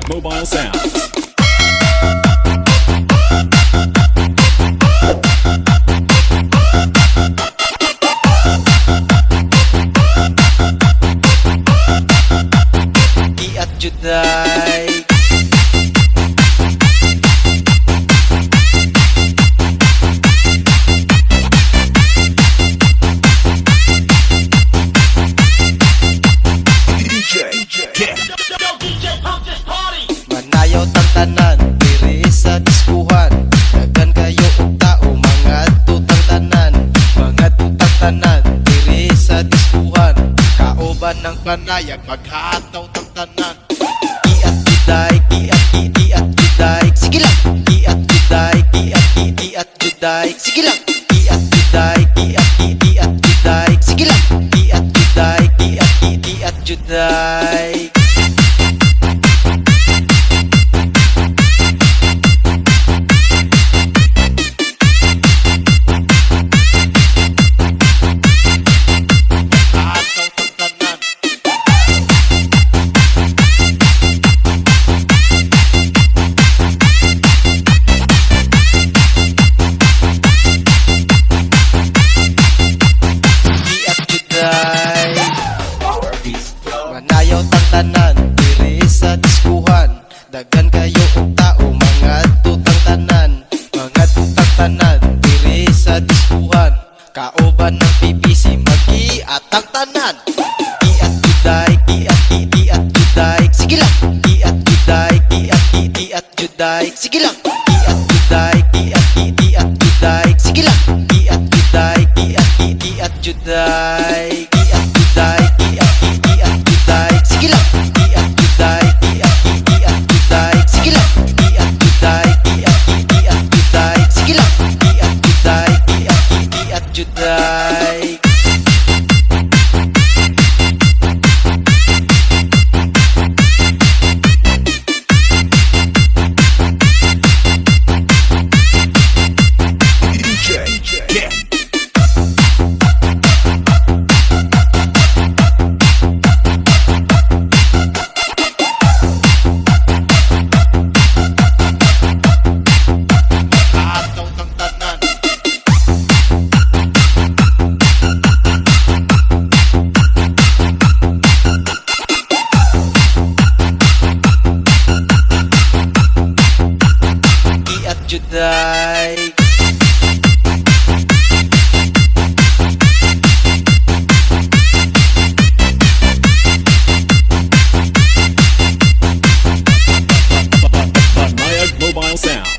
Manayag Mobile Sounds. Di at Juday. Manayaw tang tanan, diri sa diskuhan. Dagan kayo og tao, mga tutang tanan. Mga tutang tanan, diri sa diskuhan. Kaoban ng panayag, maghataw tang tanan. Iat juday, iat juday. Sige lang, iat juday, iat juday. Sige lang, iat juday, iat juday. Sige lang, iat juday, iat juday. Manayaw tang tanan, diri sa diskuhan. Dagan kayo og tao, mga tutang tanan. Mga tutang tanan, diri sa diskuhan. Kaoban ng PBC, mag-iatang tanan. Iat juday, iat juday. Sige lang, iat juday, iat juday. Sige lang, iat juday, iat juday. Sige lang, iat juday, iat juday. Iat juday, iat juday. Sige lang, iat juday, iat juday. Sige lang, iat juday, iat juday. Sige lang, iat juday, iat juday. Juday. Manayag Mobile Sounds.